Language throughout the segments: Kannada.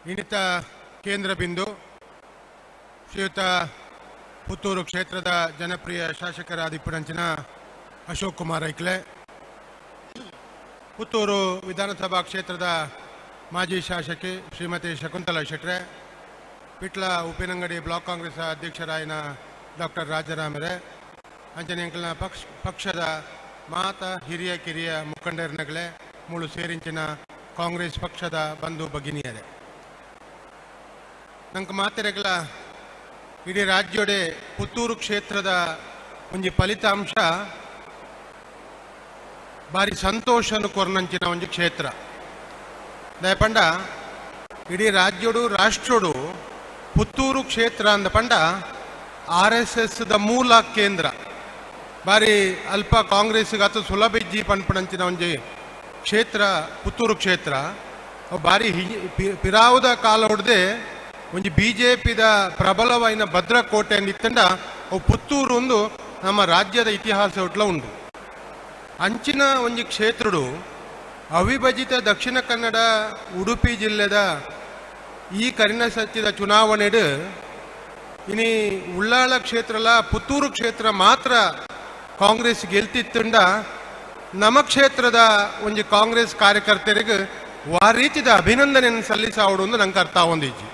ಇನ್ನಿತ ಕೇಂದ್ರ ಬಿಂದು ಶ್ರೀಯುತ ಪುತ್ತೂರು ಕ್ಷೇತ್ರದ ಜನಪ್ರಿಯ ಶಾಸಕರಾದ ಇಪ್ಪಡಂಚಿನ ಅಶೋಕ್ ಕುಮಾರ್ ಐಕ್ಲೆ, ಪುತ್ತೂರು ವಿಧಾನಸಭಾ ಕ್ಷೇತ್ರದ ಮಾಜಿ ಶಾಸಕಿ ಶ್ರೀಮತಿ ಶಕುಂತಲಾ ಶೆಟ್ರೆ, ಪಿಟ್ಲ ಉಪ್ಪಿನಂಗಡಿ ಬ್ಲಾಕ್ ಕಾಂಗ್ರೆಸ್ ಅಧ್ಯಕ್ಷರಾಯಿನ ಡಾಕ್ಟರ್ ರಾಜಾರಾಮರೆ, ಅಂಜನೆಂಕಲ್ನ ಪಕ್ಷದ ಮಾತ ಹಿರಿಯ ಕಿರಿಯ ಮುಖಂಡರನಗಳೇ ಮೂಳು ಸೇರಿಂಚಿನ ಕಾಂಗ್ರೆಸ್ ಪಕ್ಷದ ಬಂಧು ಭಗಿನಿಯರೇ, ನಂಗೆ ಮಾತೆರೆಗಳ ಇಡೀ ರಾಜ್ಯೋಡೆ ಪುತ್ತೂರು ಕ್ಷೇತ್ರದ ಒಂಜಿ ಫಲಿತಾಂಶ ಬಾರಿ ಸಂತೋಷನು ಕೊರ್ನಂಚಿನ ಒಂಜಿ ಕ್ಷೇತ್ರ ದಯಪಂಡ ಇಡೀ ರಾಜ್ಯೋಡು ರಾಷ್ಟ್ರೋಡು ಪುತ್ತೂರು ಕ್ಷೇತ್ರ ಅಂದ ಪಂಡ RSS ದ ಮೂಲ ಕೇಂದ್ರ ಬಾರಿ ಅಲ್ಪ ಕಾಂಗ್ರೆಸ್ಗೆ ಅತು ಸುಲಭ ಇಜ್ಜಿ ಪಂಪಣಂಚಿನ ಒಂಜಿ ಕ್ಷೇತ್ರ ಪುತ್ತೂರು ಕ್ಷೇತ್ರ ಬಾರಿ ಪಿರಾವುದ ಕಾಲ ಹೊಡೆದೆ ಒಂಜಿ BJPದ ಪ್ರಬಲವಾಯಿನ ಭದ್ರಕೋಟೆ ಅಂದಿತ್ತಂಡ ಅವು ಪುತ್ತೂರು ಒಂದು ನಮ್ಮ ರಾಜ್ಯದ ಇತಿಹಾಸ ಒಟ್ಲ ಉಂಡು. ಅಂಚಿನ ಒಂಜಿ ಕ್ಷೇತ್ರಡು ಅವಿಭಜಿತ ದಕ್ಷಿಣ ಕನ್ನಡ ಉಡುಪಿ ಜಿಲ್ಲೆದ ಈ ಕರಿನಸಚ್ಚಿದ ಚುನಾವಣೆಡು ಇನಿ ಉಳ್ಳಾಳ ಕ್ಷೇತ್ರಲ ಪುತ್ತೂರು ಕ್ಷೇತ್ರ ಮಾತ್ರ ಕಾಂಗ್ರೆಸ್ ಗೆಲ್ತಿತ್ತಂಡ ನಮ್ಮ ಕ್ಷೇತ್ರದ ಒಂಜಿ ಕಾಂಗ್ರೆಸ್ ಕಾರ್ಯಕರ್ತರಿಗೆ ವಾ ರೀತಿದ ಅಭಿನಂದನೆಯನ್ನು ಸಲ್ಲಿಸಾವಡು ಒಂದು ನಂಗೆ ಅರ್ಥ ಹೊಂದಿಜ್ಜಿ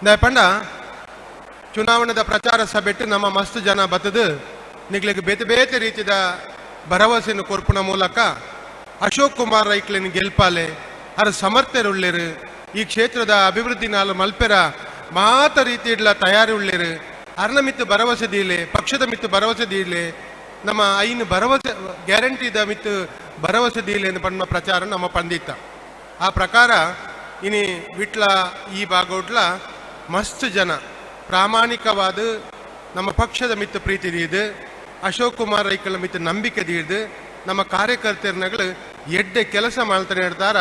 ದಯಪಂಡ ಚುನಾವಣೆದ ಪ್ರಚಾರ ಸಭೆಟ್ಟು ನಮ್ಮ ಮಸ್ತ್ ಜನ ಬತ್ತದು ನಿಗ್ಲಿಗೆ ಬೇತೆ ಬೇತೆ ರೀತಿದ ಭರವಸೆಯನ್ನು ಕೊರ್ಪುನ ಮೂಲಕ ಅಶೋಕ್ ಕುಮಾರ್ ಐಕ್ಲೆನ್ ಗೆಲ್ಪಾಲೆ ಅರ ಸಮರ್ಥರುಳ್ಳೇರು ಈ ಕ್ಷೇತ್ರದ ಅಭಿವೃದ್ಧಿ ನಾಲು ಮಲ್ಪೆರ ಮಾತ ರೀತಿ ಇಡ್ಲ ತಯಾರಿ ಉಳ್ಳೇರು ಅರ್ನ ಮಿತ್ತು ಭರವಸೆ ದೀಲೆ ಪಕ್ಷದ ಮಿತ್ತು ಭರವಸೆ ದೀಲೆ ನಮ್ಮ ಐನು ಭರವಸೆ ಗ್ಯಾರಂಟಿದ ಮಿತ್ತು ಭರವಸೆ ದೀಲೆ ಎಂದು ಪಣ್ಣ ಪ್ರಚಾರ ನಮ್ಮ ಪಂದಿತ್ತ ಆ ಪ್ರಕಾರ ಇನಿ ವಿಟ್ಲ ಈ ಭಾಗೋಡ್ಲ ಮಸ್ತ್ ಜನ ಪ್ರಾಮಾಣಿಕವಾದ ನಮ್ಮ ಪಕ್ಷದ ಮಿತ್ತು ಪ್ರೀತಿ ದೀದು ಅಶೋಕ್ ಕುಮಾರ್ ಐಕಳ ಮಿತ್ತು ನಂಬಿಕೆ ದೀರ್ದು ನಮ್ಮ ಕಾರ್ಯಕರ್ತರನಗಳು ಎಡ್ಡೆ ಕೆಲಸ ಮಾಡ್ತಾರೆ ಹೇಳ್ತಾರ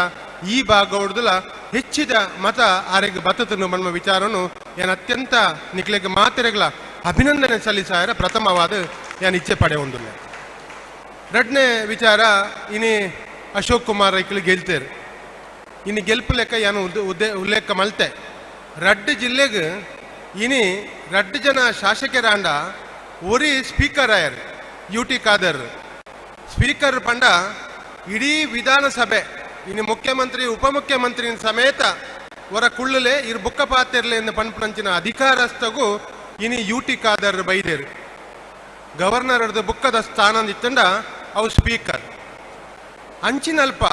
ಈ ಭಾಗೋಡ್ದಲ ಹೆಚ್ಚಿದ ಮತ ಆರೆಗೆ ಬತ್ತತನು ನಮ್ಮ ವಿಚಾರನು ಏನು ಅತ್ಯಂತ ನಿಕ್ಲೆಗೆ ಮಾತೆರೆಗಳ ಅಭಿನಂದನೆ ಸಲ್ಲಿಸಾರ ಪ್ರಥಮವಾದ ಏನು ಇಚ್ಛೆ ಪಡೆ ಹೊಂದಿಲ್ಲ. ಎರಡನೇ ವಿಚಾರ ಇನಿ ಅಶೋಕ್ ಕುಮಾರ್ ಐಕಳು ಗೆಲ್ತೇರು ಇನ್ನು ಗೆಲ್ಪು ಲೆಕ್ಕ ಏನು ಉಲ್ಲೇಖ ಮಲ್ತೆ ರಡ್ಡು ಜಿಲ್ಲೆಗೆ ಇನಿ ರಡ್ಡು ಜನ ಶಾಸಕರಾಂಡ ಒರಿ ಸ್ಪೀಕರ್ ಆಯರ್ UT ಖಾದರ್ ಸ್ಪೀಕರ್ ಪಂಡ ಇಡೀ ವಿಧಾನಸಭೆ ಇನ್ನು ಮುಖ್ಯಮಂತ್ರಿ ಉಪಮುಖ್ಯಮಂತ್ರಿ ಸಮೇತ ಹೊರ ಕುಳ್ಳಲೆ ಇರ್ ಬುಕ್ಕ ಪಾತಿರ್ಲೆ ಎಂದು ಪಂಪಂಚಿನ ಅಧಿಕಾರಸ್ಥಗೂ ಇನಿ UT ಖಾದರ್ ಬೈದೇರು ಗವರ್ನರ್ ಅರ್ಧ ಬುಕ್ಕದ ಸ್ಥಾನ ಇತ್ತಂಡ ಅವು ಸ್ಪೀಕರ್ ಅಂಚಿನಲ್ಪ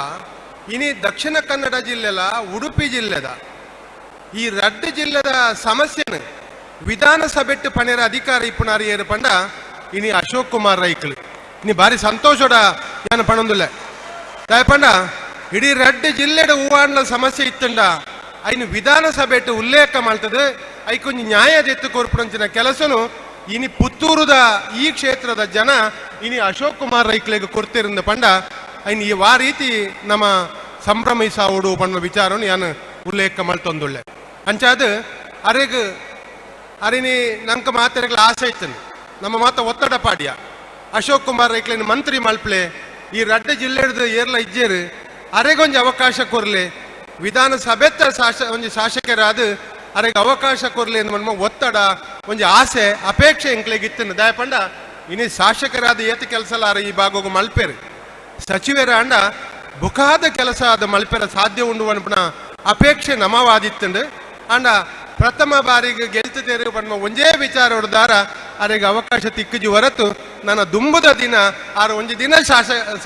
ಇನಿ ದಕ್ಷಿಣ ಕನ್ನಡ ಜಿಲ್ಲೆಲ ಉಡುಪಿ ಜಿಲ್ಲೆದ ಈ ರಡ್ಡು ಜಿಲ್ಲೆದ ಸಮಸ್ಯೆನ ವಿಧಾನಸಭೆಟ್ಟು ಪಣೆರ ಅಧಿಕಾರ ಇಪ್ಪುನಾರಿ ಏರು ಪಂಡ ಇನಿ ಅಶೋಕ್ ಕುಮಾರ್ ಐಕ್ಳು ಇನಿ ಬಾರಿ ಸಂತೋಷದ ಏನು ಪಣೊಂದುಲ್ಲ ದಯಪಂಡ ಇಡೀ ರಡ್ಡು ಜಿಲ್ಲೆಡ ಹೂವಾಂಡ್ಲ ಸಮಸ್ಯೆ ಇತ್ತಂಡ ಐನು ವಿಧಾನಸಭೆಟ್ಟು ಉಲ್ಲೇಖ ಮಾಡ್ತದೆ ಐಕೊಂಜಿ ನ್ಯಾಯದ ಎತ್ತು ಕೊರ್ಪುಂಚಿನ ಕೆಲಸನು ಇನಿ ಪುತ್ತೂರುದ ಈ ಕ್ಷೇತ್ರದ ಜನ ಇನಿ ಅಶೋಕ್ ಕುಮಾರ್ ಐಕ್ಲೆಗೆ ಕೊಡ್ತಿರಂದ ಪಂಡ ಐನ್ ಈ ವಾ ರೀತಿ ನಮ್ಮ ಸಂಭ್ರಮಿಸಾವುಡು ಪಣ್ಣ ವಿಚಾರನು ಯಾನು ಉಲ್ಲೇಖ ಮಲ್ತೊಂದುಳ್ಳೆ ಅಂಚಾದ ಅರೆಗ್ ಅರಿನಿ ನಂಗೆ ಮಾತೆರೆಗಳ ಆಸೆ ಇತ್ತನು ನಮ್ಮ ಮಾತ ಒತ್ತಡ ಪಾಡ್ಯ ಅಶೋಕ್ ಕುಮಾರ್ ಐಕ್ಲೇನು ಮಂತ್ರಿ ಮಲ್ಪಲೆ ಈ ರಡ್ಡ ಜಿಲ್ಲೆಡ್ದು ಏರ್ಲ ಇಜ್ಜೇರು ಅರೆಗೊಂದು ಅವಕಾಶ ಕೊರ್ಲೆ ವಿಧಾನಸಭೆತ್ತ ಒಂಜಿ ಶಾಸಕರಾದ ಅರೆಗೆ ಅವಕಾಶ ಕೊರ್ಲೆ ಅಂತ ಒತ್ತಡ ಒಂಜಿ ಆಸೆ ಅಪೇಕ್ಷೆ ಎಂಕ್ಲೆಗಿತ್ತನು ದಯಪಂಡ ಇನಿ ಶಾಸಕರಾದ ಏತ ಕೆಲಸಲಾರ ಈ ಭಾಗೋಗು ಮಲ್ಪೇರು ಸಚಿವರ ಅಂಡ ಬುಕಾದ ಕೆಲಸ ಆದ ಮಲ್ಪೆರ ಸಾಧ್ಯ ಉಂಡು ಅನ್ಪಣ ಅಪೇಕ್ಷೆ ನಮವಾದಿತ್ತಂಡು ಅಂಡ ಪ್ರಥಮ ಬಾರಿಗೆ ಗೆಲ್ತೇರು ಪಣ್ಣ ಒಂಜೇ ವಿಚಾರ ಹೊಡೆದಾರ ಅರೆಗೆ ಅವಕಾಶ ತಿಕ್ಕಜಿ ಹೊರತು ನನ್ನ ದುಂಬುದ ದಿನ ಆರು ಒಂಜಿ ದಿನ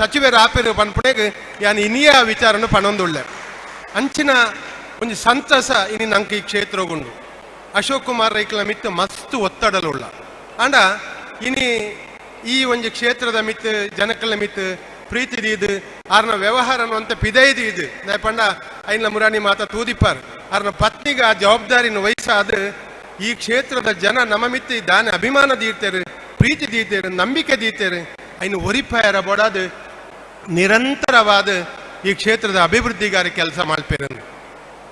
ಸಚಿವರ ಆಪೇರು ಪನ್ಪಣೆಗೆ ಯಾನು ಇನಿಯ ವಿಚಾರನು ಪಣೊಂದುಳ್ಳೆ ಅಂಚಿನ ಒಂಜಿ ಸಂತಸ ಇನಿ ನಂಗೆ ಈ ಕ್ಷೇತ್ರಗುಂಡು ಅಶೋಕ್ ಕುಮಾರ್ ರೈಕ್ಲ ಮಿತ್ತು ಮಸ್ತ್ ಒತ್ತಡಲುಳ್ಳ ಅಂಡ ಇನಿ ಈ ಒಂಜಿ ಕ್ಷೇತ್ರದ ಮಿತ್ತು ಜನಕಲ ಮಿತ್ತು ಪ್ರೀತಿ ದೀದು ಆರ್ನ ವ್ಯವಹಾರನು ಅಂತ ಪಿದೈದು ಇದು ದಯಪಂಡ ಐನ್ಲ ಮುರಾನಿ ಮಾತ ತೂದಿಪ್ಪಾರ್ ಆರ್ನ ಪತ್ನಿಗೆ ಆ ಜವಾಬ್ದಾರಿನ ವಹಿಸಾದ ಈ ಕ್ಷೇತ್ರದ ಜನ ನಮ್ಮ ಮಿತ್ತಿ ದಾನ ಅಭಿಮಾನ ದೀರ್ತೇರು ಪ್ರೀತಿ ದೀತೇರು ನಂಬಿಕೆ ದೀತೇರು ಐನು ಒರಿಪಾಯರ ಬೋಡಾದ ನಿರಂತರವಾದ ಈ ಕ್ಷೇತ್ರದ ಅಭಿವೃದ್ಧಿಗಾರಿ ಕೆಲಸ ಮಾಡ್ಪೇರನು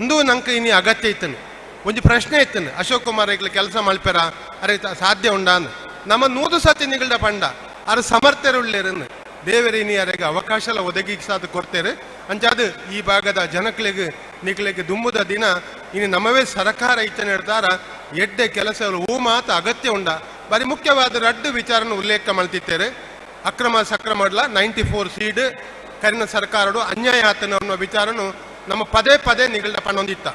ಇಂದು ನಂಗೆ ಇನಿ ಅಗತ್ಯ ಇತ್ತನು ಒಂದು ಪ್ರಶ್ನೆ ಇತ್ತನು ಅಶೋಕ್ ಕುಮಾರ್ ಐಕ್ಲ ಕೆಲಸ ಮಲ್ಪೇರ ಅರೆ ಸಾಧ್ಯ ಉಂಡಾನ್ ನಮ್ಮ 100 ಸತಿ ನಿಗಳ್ದ ಪಂಡ ಅರ ಸಮರ್ಥರುಳ್ಳೇರನ್ನು ದೇವರೇನಿಯರಿಗೆ ಅವಕಾಶ ಒದಗಿಸಾದ ಕೊಡ್ತೇವೆ ಅಂಚಾದ ಈ ಭಾಗದ ಜನಗಳಿಗೆ ನಿಕ್ಲೆಗೆ ದುಂಬುದ ದಿನ ಇನ್ನು ನಮ್ಮವೇ ಸರ್ಕಾರ ಇತ್ತ ನಿರ್ಧಾರ ಎಡ್ಡೆ ಕೆಲಸಗಳು ಹೂ ಮಾತು ಅಗತ್ಯ ಉಂಡ ಬಾರಿ ಮುಖ್ಯವಾದ 2 ವಿಚಾರನ ಉಲ್ಲೇಖ ಮಾಡ್ತಿದ್ದೇವೆ. ಅಕ್ರಮ ಸಕ್ರಮಡ್ಲ 94 ಸೀಡ್ ಕರಿನ ಸರ್ಕಾರಡು ಅನ್ಯಾಯ ಆತನ ಅನ್ನೋ ವಿಚಾರನು ನಮ್ಮ ಪದೇ ಪದೇ ನಿಗಲ್ಡ ಪಣ್ಣೊಂದಿತ್ತ.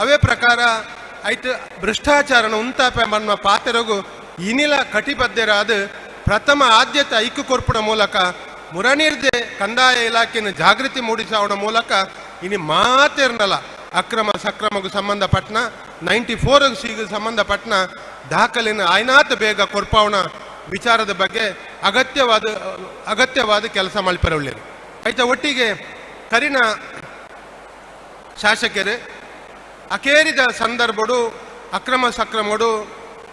ಅವೇ ಪ್ರಕಾರ ಆಯ್ತು ಭ್ರಷ್ಟಾಚಾರನ ಉಂತಾಪ ಅನ್ನೋ ಪಾತೆರಗು ಇನಿಲ ಕಟಿಬದ್ಧರಾದ ಪ್ರಥಮ ಆದ್ಯತೆ ಐಕ್ಯ ಕೊರ್ಪುನ ಮೂಲಕ ಮುರನೀರ್ದೆ ಕಂದಾಯ ಇಲಾಖೆಯನ್ನು ಜಾಗೃತಿ ಮೂಡಿಸೋಣ ಮೂಲಕ ಇನಿ ಮಾತೇರ್ನಲ್ಲ ಅಕ್ರಮ ಸಕ್ರಮಗೂ ಸಂಬಂಧಪಟ್ಟನ 94 ಸಿಗೆ ಸಂಬಂಧಪಟ್ಟನ ದಾಖಲೆಯನ್ನು ಆಯ್ನಾತ ಬೇಗ ಕೊರ್ಪಾವಣ ವಿಚಾರದ ಬಗ್ಗೆ ಅಗತ್ಯವಾದ ಕೆಲಸ ಮಲ್ಪರೊಳ್ಳಿರು. ಆಯ್ತಾ ಒಟ್ಟಿಗೆ ಕರಿನ ಶಾಸಕರು ಅಕೇರಿದ ಸಂದರ್ಭಡು ಅಕ್ರಮ ಸಕ್ರಮಡು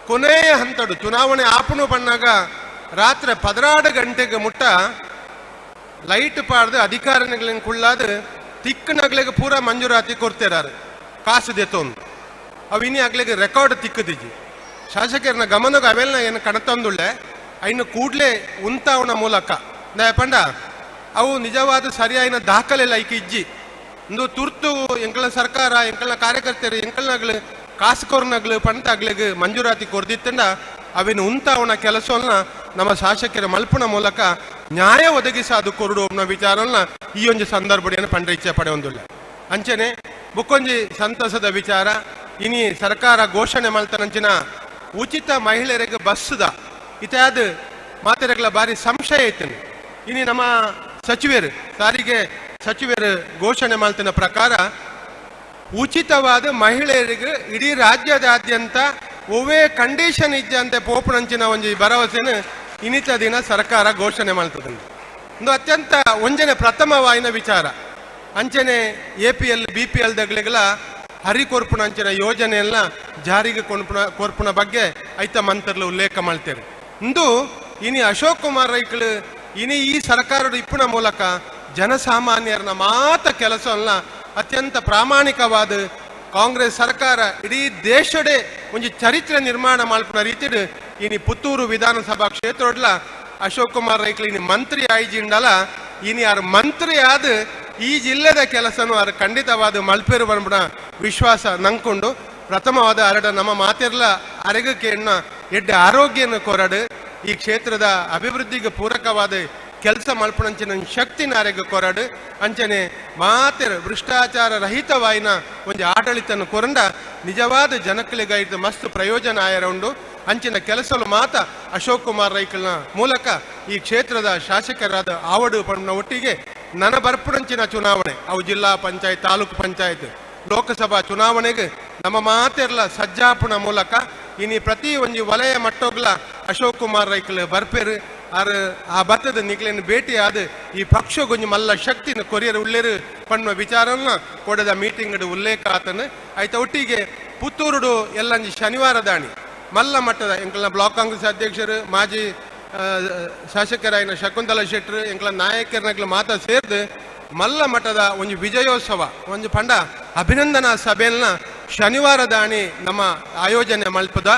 ಕೊನೆಯ ಹಂತಡು ಚುನಾವಣೆ ಆಪಣು ಬಣ್ಣಾಗ ರಾತ್ರಿ 16 ಗಂಟೆಗೆ ಮುಟ್ಟ ಲೈಟ್ ಪಾಡ್ದು ಅಧಿಕಾರಿಗಳಿಗೆ ಕುಳ್ಳಾದ ತಿಕ್ಕನಗ್ಲಿಗೆ ಪೂರ ಮಂಜೂರಾತಿ ಕೊಡ್ತಿರಾರು ಕಾಸು ದೆತ್ತೊಂದು ಅವು ಇನ್ನಿ ಆಗ್ಲಿಗೆ ರೆಕಾರ್ಡ್ ತಿಕ್ಕದಿಜ್ಜಿ ಶಾಸಕರನ್ನ ಗಮನಕ್ಕೆ ಅವೆಲ್ಲ ಏನು ಕಣತಂದುಳ್ಳೆ ಇನ್ನು ಕೂಡಲೇ ಉಂತಾವಣ ಮೂಲಕ ಪಂಡ ಅವು ನಿಜವಾದ ಸರಿಯಾದ ದಾಖಲೆಲ್ಲ ಐಕೆ ಇಜ್ಜಿ ಒಂದು ತುರ್ತು ಎಂಕಳ ಸರ್ಕಾರ ಎಂಕಳ ಕಾರ್ಯಕರ್ತರು ಎಂಕಲ್ನಾಗ್ಲು ಕಾಸುಕೋರ್ನಾಗ್ಲು ಪಂತಾಗ್ಲಿಗೆ ಮಂಜೂರಾತಿ ಕೊರ್ದಿತ್ತಂಡ ಅವೇನು ಉಂತಾವಣ ಕೆಲಸವನ್ನ ನಮ್ಮ ಶಾಸಕರ ಮಲ್ಪನ ಮೂಲಕ ನ್ಯಾಯ ಒದಗಿಸಾದು ಕೊರಡು ಅನ್ನೋ ವಿಚಾರನ ಈ ಒಂದು ಸಂದರ್ಭವನ್ನು ಪಂಡ ಇಚ್ಛೆ ಪಡೆಯೊಂದಿಲ್ಲ. ಅಂಚನೆ ಬುಕ್ಕೊಂಜಿ ಸಂತಸದ ವಿಚಾರ ಇನಿ ಸರ್ಕಾರ ಘೋಷಣೆ ಮಾಡ್ತಾನಂಚಿನ ಉಚಿತ ಮಹಿಳೆಯರಿಗೆ ಬಸ್ದ ಇತ್ಯಾದ ಮಾತೆರೆಗಳ ಬಾರಿ ಸಂಶಯ ಐತೇನೆ. ಇನಿ ನಮ್ಮ ಸಚಿವರು ಸಾರಿಗೆ ಸಚಿವರು ಘೋಷಣೆ ಮಾಡ್ತಿನ ಪ್ರಕಾರ ಉಚಿತವಾದ ಮಹಿಳೆಯರಿಗೆ ಇಡೀ ರಾಜ್ಯದಾದ್ಯಂತ ಒವೇ ಕಂಡೀಷನ್ ಇದ್ದಂತೆ ಪೋಪುನಂಚಿನ ಒಂದು ಭರವಸೆನ ಇನ್ನಿತ ದಿನ ಸರ್ಕಾರ ಘೋಷಣೆ ಮಾಡ್ತದೆ. ಒಂದು ಅತ್ಯಂತ ಒಂಜನೆ ಪ್ರಥಮವಾಯಿನ ವಿಚಾರ ಅಂಚನೆ APL BPL ದಗಳಿಗೆಲ್ಲ ಹರಿಕೊರ್ಪುಣ ಅಂಚಿನ ಯೋಜನೆಯೆಲ್ಲ ಜಾರಿಗೆ ಕೊರ್ಪುಣ ಬಗ್ಗೆ ಐತ ಮಂತ್ರಲು ಉಲ್ಲೇಖ ಮಾಡ್ತೇವೆ. ಇಂದು ಇನಿ ಅಶೋಕ್ ಕುಮಾರ್ ರೈಕಳು ಇನಿ ಈ ಸರ್ಕಾರದ ಇಪ್ಪುನ ಮೂಲಕ ಜನಸಾಮಾನ್ಯರನ್ನ ಮಾತ ಕೆಲಸವನ್ನ ಅತ್ಯಂತ ಪ್ರಾಮಾಣಿಕವಾದ ಕಾಂಗ್ರೆಸ್ ಸರ್ಕಾರ ಇಡೀ ದೇಶಡೆ ಒಂದು ಚರಿತ್ರೆ ನಿರ್ಮಾಣ ಮಾಡ್ಪುನ ರೀತಿಡ್ ಇನಿ ಪುತ್ತೂರು ವಿಧಾನಸಭಾ ಕ್ಷೇತ್ರಡ್ಲ ಅಶೋಕ್ ಕುಮಾರ್ ರೈಕ್ಲಿ ಇನಿ ಮಂತ್ರಿ ಆಯ್ಜಿಂಡಲ ಇನಿ ಯಾರು ಮಂತ್ರಿ ಆದ ಈ ಜಿಲ್ಲೆದ ಕೆಲಸನು ಅವ್ರು ಖಂಡಿತವಾದ ಮಲ್ಪೇರು ಬಂದ್ಬಿಡ ವಿಶ್ವಾಸ ನಂಕೊಂಡು ಪ್ರಥಮವಾದ ಅರಡ ನಮ್ಮ ಮಾತಿರ್ಲ ಅರೆಗಕ್ಕೆ ಎಡ್ಡೆ ಆರೋಗ್ಯನ ಕೊರಡು ಈ ಕ್ಷೇತ್ರದ ಅಭಿವೃದ್ಧಿಗೆ ಪೂರಕವಾದ ಕೆಲಸ ಮಲ್ಪಣಂಚಿನ ಶಕ್ತಿನ ಅರೆಗೆ ಕೊರಡು ಅಂಚನೆ ಮಾತೆರು ಭ್ರಷ್ಟಾಚಾರ ರಹಿತವಾಯಿನ ಒಂದು ಆಡಳಿತನ ಕೊರಂಡ ನಿಜವಾದ ಜನಕ್ಕಳಿಗಾಯ್ತು ಮಸ್ತ್ ಪ್ರಯೋಜನ ಆಯರೌಂಡು ಅಂಚಿನ ಕೆಲಸಲು ಮಾತ ಅಶೋಕ್ ಕುಮಾರ್ ರೈಕಲ್ನ ಮೂಲಕ ಈ ಕ್ಷೇತ್ರದ ಶಾಸಕರಾದ ಆವಡು ಪಣ್ಣ ಒಟ್ಟಿಗೆ ನನ್ನ ಬರ್ಪುಡಂಚಿನ ಚುನಾವಣೆ ಅವು ಜಿಲ್ಲಾ ಪಂಚಾಯತ್ ತಾಲೂಕು ಪಂಚಾಯತ್ ಲೋಕಸಭಾ ಚುನಾವಣೆಗೆ ನಮ್ಮ ಮಾತೆರ್ಲ ಸಜ್ಜಾಪುಣ ಮೂಲಕ ಇನಿ ಪ್ರತಿ ಒಂದು ವಲಯ ಮಟ್ಟೋಗ್ಲ ಅಶೋಕ್ ಕುಮಾರ್ ರೈಕಲ್ ಬರ್ಪೇರು ಆ ಭತ್ತದ ನಿಗ್ಲಿನ ಭೇಟಿ ಆದ ಈ ಪಕ್ಷಗೊಂಜು ಮಲ್ಲ ಶಕ್ತಿನ ಕೊರಿಯರ್ ಉಳ್ಳೇರು ಪಣ್ಣುವ ವಿಚಾರನ ಕೊಡದ ಮೀಟಿಂಗ್ ಉಲ್ಲೇಖ ಆತನು ಆಯ್ತಾ. ಒಟ್ಟಿಗೆ ಪುತ್ತೂರುಡು ಎಲ್ಲಂಜಿ ಶನಿವಾರ ದಾಣಿ ಮಲ್ಲ ಮಟ್ಟದ ಎಂಕಲ್ನ ಬ್ಲಾಕ್ ಕಾಂಗ್ರೆಸ್ ಅಧ್ಯಕ್ಷರು ಮಾಜಿ ಶಾಸಕರಾಯಿನ ಶಕುಂತಲ ಶೆಟ್ಟರು ಎಂಕಲ ನಾಯಕರನಗ್ಲ ಮಾತಾ ಸೇರ್ದು ಮಲ್ಲ ಮಟ್ಟದ ಒಂದು ವಿಜಯೋತ್ಸವ ಒಂದು ಪಂಡ ಅಭಿನಂದನಾ ಸಭೆಯನ್ನ ಶನಿವಾರ ದಾಣಿ ನಮ್ಮ ಆಯೋಜನೆ ಮಲ್ಪದ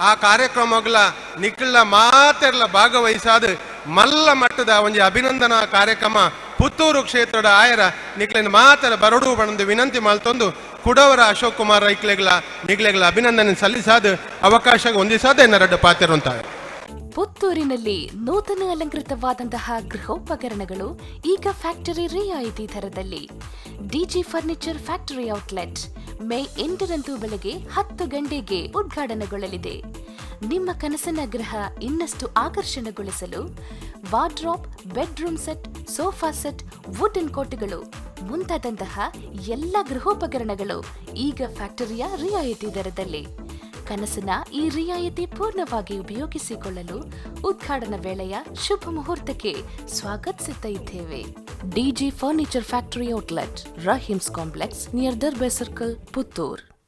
ಆ ಕಾರ್ಯಕ್ರಮಗಳ ನಿಖಿಲ ಮಾತೆರ್ಲ ಭಾಗವಹಿಸಾದ ಮಲ್ಲ ಮಟ್ಟದ ಒಂದು ಅಭಿನಂದನಾ ಕಾರ್ಯಕ್ರಮ ಪುತ್ತೂರು ಕ್ಷೇತ್ರದ ಆಯರ ನಿಖಿಲಿನ ಮಾತರ ಬರಡು ಬಣಂದು ವಿನಂತಿ ಮಾಡ್ತಂದು ಕುಡವರ ಅಶೋಕ್ ಕುಮಾರ್ ನಿಗ್ಲೆಗಳ ಅಭಿನಂದನೆ ಸಲ್ಲಿಸಾದ ಅವಕಾಶ ಹೊಂದಿಸಾದ ಎನ್ನರಡ್ಡ ಪಾತಿರುವಂತಾರೆ. ಪುತ್ತೂರಿನಲ್ಲಿ ನೂತನ ಅಲಂಕೃತವಾದಂತಹ ಗೃಹೋಪಕರಣಗಳು ಈಗ ಫ್ಯಾಕ್ಟರಿ ರಿಯಾಯಿತಿ ದರದಲ್ಲಿ. DG furniture factory outlet May 8ರಂದು ಬೆಳಗ್ಗೆ 10 ಗಂಟೆಗೆ ಉದ್ಘಾಟನೆಗೊಳ್ಳಲಿದೆ. ನಿಮ್ಮ ಕನಸಿನ ಗೃಹ ಇನ್ನಷ್ಟು ಆಕರ್ಷಣೆಗೊಳಿಸಲು wardrobe, bedroom set, sofa set, wooden ಕೋಟೆಗಳು ಮುಂತಾದಂತಹ ಎಲ್ಲ ಗೃಹೋಪಕರಣಗಳು ಈಗ ಫ್ಯಾಕ್ಟರಿಯ ರಿಯಾಯಿತಿ ದರದಲ್ಲಿ. ಕನಸಿನ ಈ ರಿಯಾಯಿತಿ ಪೂರ್ಣವಾಗಿ ಉಪಯೋಗಿಸಿಕೊಳ್ಳಲು ಉದ್ಘಾಟನಾ ವೇಳೆಯ ಶುಭ ಮುಹೂರ್ತಕ್ಕೆ ಸ್ವಾಗತಿಸುತ್ತಾ ಇದ್ದೇವೆ. DG furniture factory outlet, 𝐼𝐻𝐿 complex near Darbe circle, Puttur.